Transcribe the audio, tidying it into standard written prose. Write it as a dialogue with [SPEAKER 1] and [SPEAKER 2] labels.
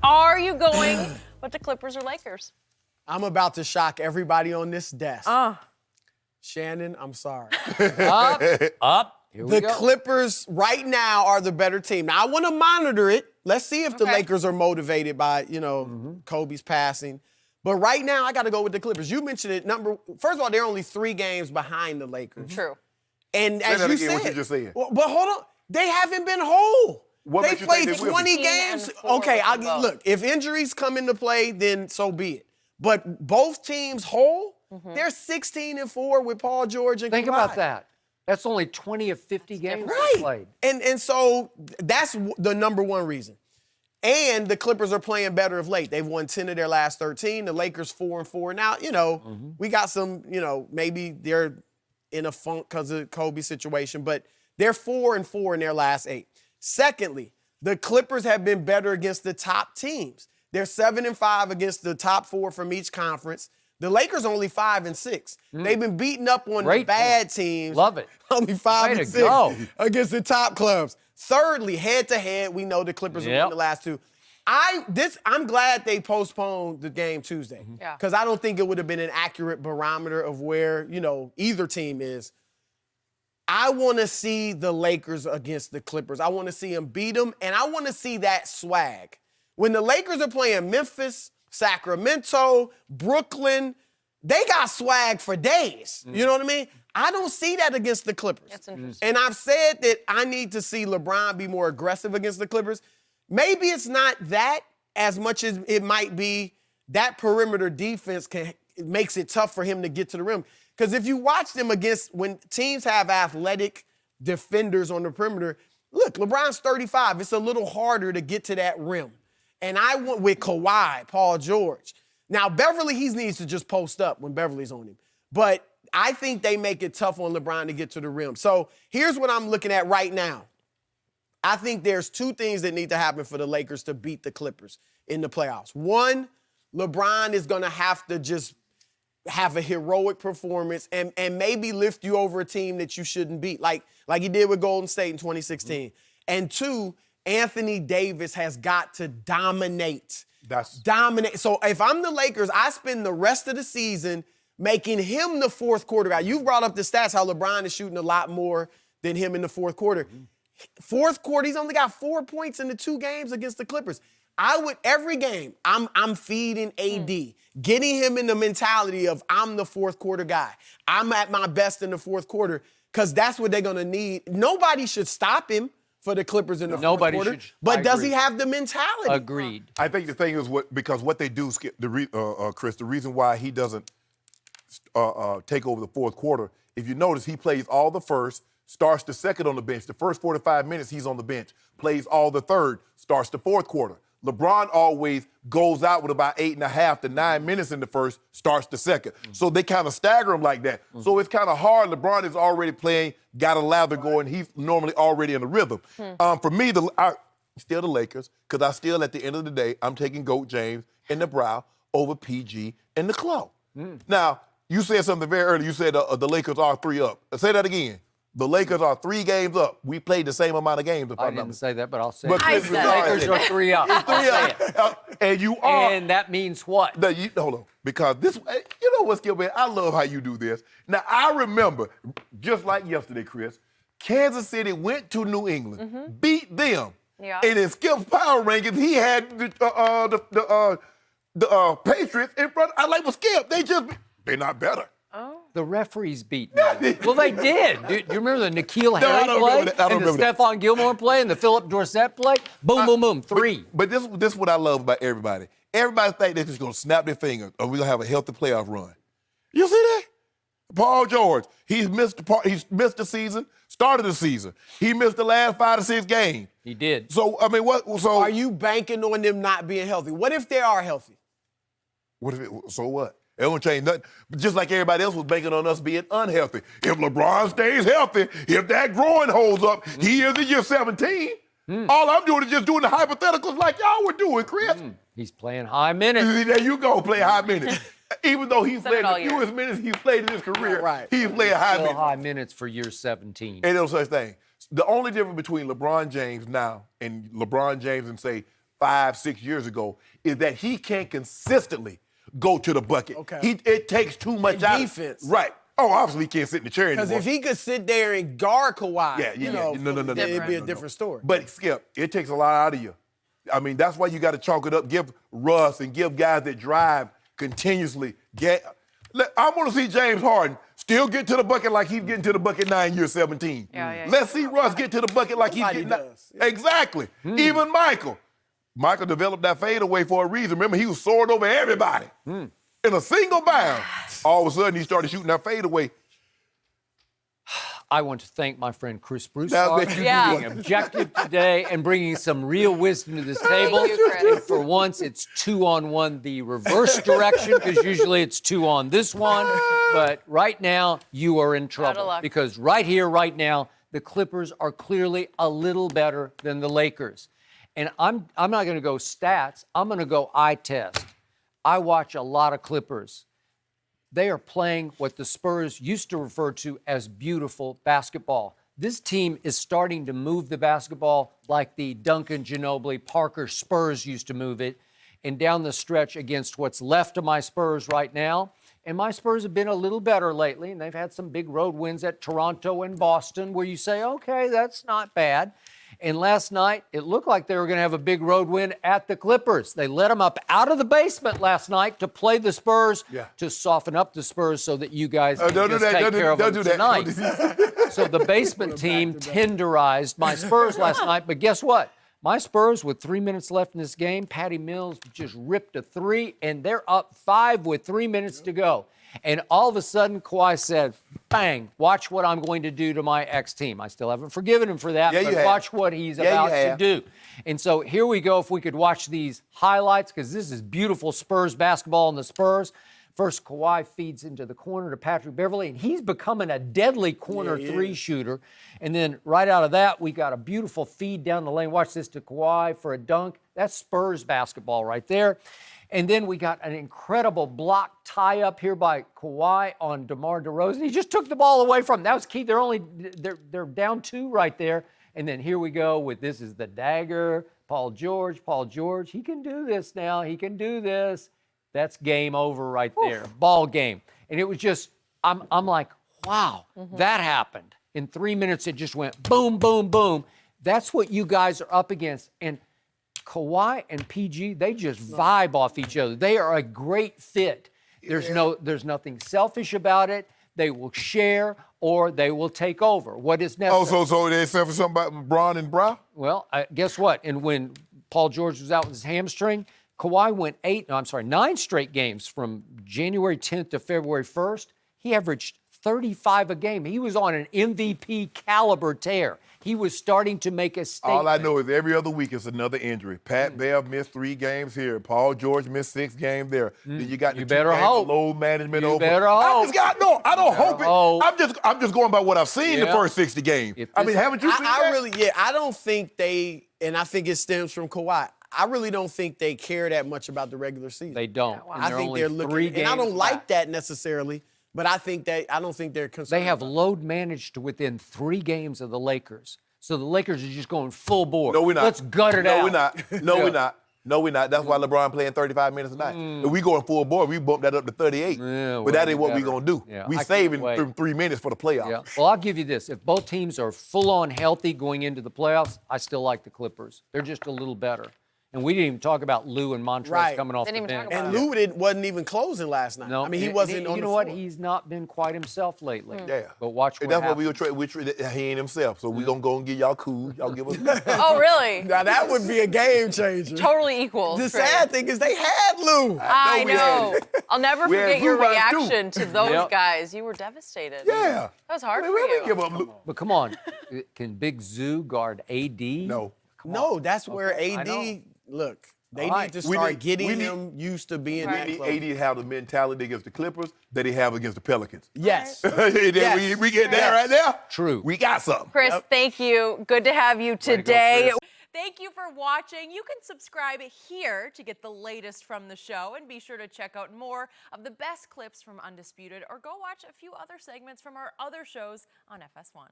[SPEAKER 1] Are you going with the Clippers or Lakers?
[SPEAKER 2] I'm about to shock everybody on this desk. Shannon, I'm sorry.
[SPEAKER 3] Up. Here we
[SPEAKER 2] The
[SPEAKER 3] go.
[SPEAKER 2] Clippers right now are the better team. Now, I want to monitor it. Let's see if the Lakers are motivated by, Kobe's passing. But right now, I got to go with the Clippers. You mentioned it. First of all, they're only 3 games behind the Lakers.
[SPEAKER 1] True.
[SPEAKER 2] And
[SPEAKER 4] Say
[SPEAKER 2] as
[SPEAKER 4] that
[SPEAKER 2] you
[SPEAKER 4] again,
[SPEAKER 2] said,
[SPEAKER 4] what you just said.
[SPEAKER 2] But hold on, they haven't been whole.
[SPEAKER 4] What
[SPEAKER 2] They
[SPEAKER 4] makes you think
[SPEAKER 2] played
[SPEAKER 4] they will be?
[SPEAKER 2] 20
[SPEAKER 1] 15
[SPEAKER 2] games.
[SPEAKER 1] and 4
[SPEAKER 2] Okay,
[SPEAKER 1] with them both.
[SPEAKER 2] look, if injuries come into play, then so be it. But both teams whole, they're 16-4 with Paul George and
[SPEAKER 3] Think
[SPEAKER 2] Kawhi.
[SPEAKER 3] about that. That's only 20 of 50 games
[SPEAKER 2] Right.
[SPEAKER 3] they played.
[SPEAKER 2] And so that's the number one reason. And the Clippers are playing better of late. They've won 10 of their last 13. The Lakers 4-4. Now, we got some, maybe they're in a funk because of Kobe's situation, but they're 4-4 in their last 8. Secondly, the Clippers have been better against the top teams. They're 7-5 against the top 4 from each conference. The Lakers only 5-6. They've been beating up on the bad teams.
[SPEAKER 3] Love it.
[SPEAKER 2] Only 5-6
[SPEAKER 3] go.
[SPEAKER 2] against the top clubs. Thirdly, head-to-head, we know the Clippers will win the last 2. I'm glad they postponed the game Tuesday.
[SPEAKER 1] Yeah.
[SPEAKER 2] Because I don't think it would have been an accurate barometer of where, either team is. I want to see the Lakers against the Clippers. I want to see them beat them, and I want to see that swag. When the Lakers are playing Memphis, Sacramento, Brooklyn, they got swag for days. You know what I mean? I don't see that against the Clippers.
[SPEAKER 1] That's interesting.
[SPEAKER 2] And I've said that I need to see LeBron be more aggressive against the Clippers. Maybe it's not that as much as it might be that perimeter defense makes it tough for him to get to the rim. Because if you watch them when teams have athletic defenders on the perimeter, look, LeBron's 35. It's a little harder to get to that rim. And I went with Kawhi, Paul George. Now, Beverly, he needs to just post up when Beverly's on him. But I think they make it tough on LeBron to get to the rim. So here's what I'm looking at right now. I think there's 2 things that need to happen for the Lakers to beat the Clippers in the playoffs. One, LeBron is going to have to just have a heroic performance and maybe lift you over a team that you shouldn't beat, like he did with Golden State in 2016. And 2, Anthony Davis has got to dominate. Dominate. So if I'm the Lakers, I spend the rest of the season making him the fourth quarter guy. You brought up the stats, how LeBron is shooting a lot more than him in the fourth quarter. Fourth quarter, he's only got 4 points in the 2 games against the Clippers. Every game, I'm feeding AD, getting him in the mentality of I'm the fourth quarter guy. I'm at my best in the fourth quarter because that's what they're going to need. Nobody should stop him for the Clippers in the fourth quarter. But does he have the mentality?
[SPEAKER 3] Agreed.
[SPEAKER 4] I think the thing is because what they do, Chris, the reason why he doesn't take over the fourth quarter, if you notice, he plays all the first, starts the second on the bench. The first 45 minutes, he's on the bench. Plays all the third, starts the fourth quarter. LeBron always goes out with about 8.5 to 9 minutes in the first, starts the second. So they kind of stagger him like that. So it's kind of hard. LeBron is already playing, got a lather going. He's normally already in the rhythm. For me, still the Lakers, because I still, at the end of the day, I'm taking GOAT James and the Brow over PG and the Claw. Now, you said something very early. You said the Lakers are 3 up. Say that again. The Lakers are 3 games up. We played the same amount of games.
[SPEAKER 3] I didn't say that, but I'll say
[SPEAKER 4] But
[SPEAKER 3] it.
[SPEAKER 4] Chris,
[SPEAKER 3] The Lakers are 3 up. I'll say it.
[SPEAKER 4] And you are.
[SPEAKER 3] And that means what?
[SPEAKER 4] Hold on. Because this, you know what, Skip, man? I love how you do this. Now, I remember, just like yesterday, Chris, Kansas City went to New England, beat them.
[SPEAKER 1] Yeah.
[SPEAKER 4] And in Skip's power rankings, he had the Patriots in front. I like, well, Skip, they're not better.
[SPEAKER 3] The referees beat me. Well, they did. Do you remember the N'Keal
[SPEAKER 4] No, I
[SPEAKER 3] Harry
[SPEAKER 4] don't
[SPEAKER 3] play?
[SPEAKER 4] remember that. I don't
[SPEAKER 3] and the
[SPEAKER 4] remember that.
[SPEAKER 3] Stephon Gilmore play and the Philip Dorsett play? Boom, boom, boom. 3.
[SPEAKER 4] But this is what I love about everybody. Everybody think they're just going to snap their fingers or we're going to have a healthy playoff run. You see that? Paul George, he's missed the season, started the season. He missed the last 5 to 6 games.
[SPEAKER 3] He did.
[SPEAKER 4] So, I mean, what? So
[SPEAKER 2] Are you banking on them not being healthy? What if they are healthy?
[SPEAKER 4] So what? It won't change nothing. But just like everybody else was banking on us being unhealthy. If LeBron stays healthy, if that groin holds up, he is in year 17. All I'm doing is just doing the hypotheticals like y'all were doing, Chris.
[SPEAKER 3] He's playing high minutes.
[SPEAKER 4] There you go, play high minutes. Even though he's
[SPEAKER 1] Said
[SPEAKER 4] played
[SPEAKER 1] it all
[SPEAKER 4] the
[SPEAKER 1] year.
[SPEAKER 4] fewest minutes he's played in his career,
[SPEAKER 2] Right.
[SPEAKER 4] he's playing high
[SPEAKER 3] Still
[SPEAKER 4] minutes.
[SPEAKER 3] high minutes for year 17.
[SPEAKER 4] Ain't no such thing. The only difference between LeBron James now and LeBron James and, say, 5, 6 years ago is that he can't consistently go to the bucket.
[SPEAKER 2] Okay.
[SPEAKER 4] It takes too much out of
[SPEAKER 2] defense.
[SPEAKER 4] Right. Oh, obviously he can't sit in the chair anymore.
[SPEAKER 2] Because if he could sit there and guard Kawhi,
[SPEAKER 4] No.
[SPEAKER 2] it'd be a different story.
[SPEAKER 4] But Skip, it takes a lot out of you. I mean, that's why you got to chalk it up. Give Russ and give guys that drive continuously. I want to see James Harden still get to the bucket like he's getting to the bucket now in year 17.
[SPEAKER 1] Yeah.
[SPEAKER 4] Let's see Russ get to the bucket like
[SPEAKER 2] Nobody
[SPEAKER 4] he's getting.
[SPEAKER 2] does. Yeah.
[SPEAKER 4] Exactly. Even Michael. Michael developed that fadeaway for a reason. Remember, he was soaring over everybody in a single bound. All of a sudden, he started shooting that fadeaway.
[SPEAKER 3] I want to thank my friend Chris Broussard
[SPEAKER 4] That's
[SPEAKER 3] for
[SPEAKER 4] what
[SPEAKER 1] Yeah.
[SPEAKER 3] being objective today and bringing some real wisdom to this table.
[SPEAKER 1] you, Chris.
[SPEAKER 3] And for once, it's 2-on-1 the reverse direction, because usually it's 2 on this one. But right now, you are in trouble.
[SPEAKER 1] luck.
[SPEAKER 3] Because right here, right now, the Clippers are clearly a little better than the Lakers. And I'm not going to go stats. I'm going to go eye test. I watch a lot of Clippers. They are playing what the Spurs used to refer to as beautiful basketball. This team is starting to move the basketball like the Duncan Ginobili Parker Spurs used to move it. And down the stretch against what's left of my Spurs right now, and my Spurs have been a little better lately, and they've had some big road wins at Toronto and Boston where you say, okay, that's not bad. And last night, it looked like they were going to have a big road win at the Clippers. They let them up out of the basement last night to play the Spurs, to soften up the Spurs so that you guys can
[SPEAKER 4] Don't do
[SPEAKER 3] just
[SPEAKER 4] that.
[SPEAKER 3] take care of them
[SPEAKER 4] Don't do that.
[SPEAKER 3] tonight. So the basement team tenderized my Spurs last night. But guess what? My Spurs, with 3 minutes left in this game, Patty Mills just ripped a 3, and they're up 5 with 3 minutes to go. And all of a sudden, Kawhi said, bang, watch what I'm going to do to my ex-team. I still haven't forgiven him for that,
[SPEAKER 4] Yeah,
[SPEAKER 3] but
[SPEAKER 4] you have.
[SPEAKER 3] watch what he's about to do. And so here we go. If we could watch these highlights, because this is beautiful Spurs basketball in the Spurs. First, Kawhi feeds into the corner to Patrick Beverley, and he's becoming a deadly corner three shooter. And then right out of that, we got a beautiful feed down the lane. Watch this to Kawhi for a dunk. That's Spurs basketball right there. And then we got an incredible block tie-up here by Kawhi on DeMar DeRozan. He just took the ball away from him. That was key. They're down 2 right there. And then here we go with this is the dagger. Paul George, he can do this now. He can do this. That's game over right there. Ball game. And it was just, I'm like, wow, that happened. In 3 minutes, it just went boom, boom, boom. That's what you guys are up against. And Kawhi and PG, they just vibe off each other. They are a great fit. There's nothing selfish about it. They will share or they will take over. What is necessary?
[SPEAKER 4] Oh, so they said for something about Bron and Bra?
[SPEAKER 3] Well, guess what? And when Paul George was out with his hamstring, Kawhi went 9 straight games from January 10th to February 1st. He averaged 35 a game. He was on an MVP caliber tear. He was starting to make a statement.
[SPEAKER 4] All I know is every other week it's another injury. Pat Bev missed 3 games here. Paul George missed 6 games there. Then you got the 2
[SPEAKER 3] better
[SPEAKER 4] games
[SPEAKER 3] hope.
[SPEAKER 4] of load management
[SPEAKER 3] You
[SPEAKER 4] over.
[SPEAKER 3] better
[SPEAKER 4] I
[SPEAKER 3] hope.
[SPEAKER 4] don't hope it.
[SPEAKER 3] hope.
[SPEAKER 4] I'm just going by what I've seen the first 60 games.
[SPEAKER 3] If
[SPEAKER 4] I mean,
[SPEAKER 3] this-
[SPEAKER 4] haven't you seen that?
[SPEAKER 2] I don't think they, and I think it stems from Kawhi. I really don't think they care that much about the regular season.
[SPEAKER 3] They don't. And
[SPEAKER 2] I
[SPEAKER 3] they're
[SPEAKER 2] think
[SPEAKER 3] only
[SPEAKER 2] they're
[SPEAKER 3] 3
[SPEAKER 2] looking, and I
[SPEAKER 3] games
[SPEAKER 2] don't like
[SPEAKER 3] back.
[SPEAKER 2] that necessarily, but I don't think they're concerned.
[SPEAKER 3] They have
[SPEAKER 2] about it.
[SPEAKER 3] load managed to within 3 games of the Lakers. So the Lakers are just going full board.
[SPEAKER 4] No, we're not.
[SPEAKER 3] Let's gut it out.
[SPEAKER 4] No, we're not. No, we're not. No, we're not. That's why LeBron playing 35 minutes a night. If we going full board, we bump that up to 38.
[SPEAKER 3] Yeah,
[SPEAKER 4] but that
[SPEAKER 3] well,
[SPEAKER 4] ain't what we
[SPEAKER 3] better.
[SPEAKER 4] going to do.
[SPEAKER 3] Yeah,
[SPEAKER 4] We
[SPEAKER 3] I can't
[SPEAKER 4] saving
[SPEAKER 3] wait.
[SPEAKER 4] 3 minutes for the playoffs.
[SPEAKER 3] Yeah. Well, I'll give you this. If both teams are full-on healthy going into the playoffs, I still like the Clippers. They're just a little better. And we didn't even talk about Lou and Montrezl
[SPEAKER 2] Right.
[SPEAKER 3] coming off
[SPEAKER 1] Didn't
[SPEAKER 3] the
[SPEAKER 1] even talk
[SPEAKER 3] bench.
[SPEAKER 1] about
[SPEAKER 2] And Lou wasn't even closing last night.
[SPEAKER 3] No,
[SPEAKER 2] I mean, he
[SPEAKER 3] and
[SPEAKER 2] wasn't on
[SPEAKER 3] you
[SPEAKER 2] the
[SPEAKER 3] know what?
[SPEAKER 2] floor.
[SPEAKER 3] He's not been quite himself lately.
[SPEAKER 4] Yeah.
[SPEAKER 3] But watch what
[SPEAKER 4] And that's what
[SPEAKER 3] happens.
[SPEAKER 4] he ain't himself. So we going to go and get y'all cool. Y'all give us.
[SPEAKER 1] Oh, really?
[SPEAKER 2] Now, that would be a game changer.
[SPEAKER 1] Totally equal.
[SPEAKER 2] The sad thing is they had Lou.
[SPEAKER 1] I
[SPEAKER 4] we
[SPEAKER 1] know. I'll never
[SPEAKER 4] We had
[SPEAKER 1] forget your
[SPEAKER 4] Blue Eyes, too.
[SPEAKER 1] reaction to those
[SPEAKER 3] Yep.
[SPEAKER 1] guys. You were devastated.
[SPEAKER 4] Yeah.
[SPEAKER 1] That was hard
[SPEAKER 4] Man,
[SPEAKER 1] for
[SPEAKER 4] we
[SPEAKER 1] you.
[SPEAKER 4] don't give up Lou.
[SPEAKER 3] But come on, can Big Zoo guard AD?
[SPEAKER 4] No.
[SPEAKER 2] No, that's where
[SPEAKER 3] I know.
[SPEAKER 2] AD, look, they
[SPEAKER 3] All
[SPEAKER 2] need to
[SPEAKER 3] right.
[SPEAKER 2] start
[SPEAKER 4] We
[SPEAKER 2] getting
[SPEAKER 4] need-
[SPEAKER 2] him used to being that
[SPEAKER 4] We
[SPEAKER 2] close.
[SPEAKER 4] need AD have the mentality against the Clippers that he have against the Pelicans.
[SPEAKER 2] Yes.
[SPEAKER 4] Yes. We get there right there.
[SPEAKER 3] True.
[SPEAKER 4] We got something.
[SPEAKER 1] Chris, thank you. Good to have you today.
[SPEAKER 3] Chris.
[SPEAKER 5] Thank you for watching. You can subscribe here to get the latest from the show, and be sure to check out more of the best clips from Undisputed, or go watch a few other segments from our other shows on FS1.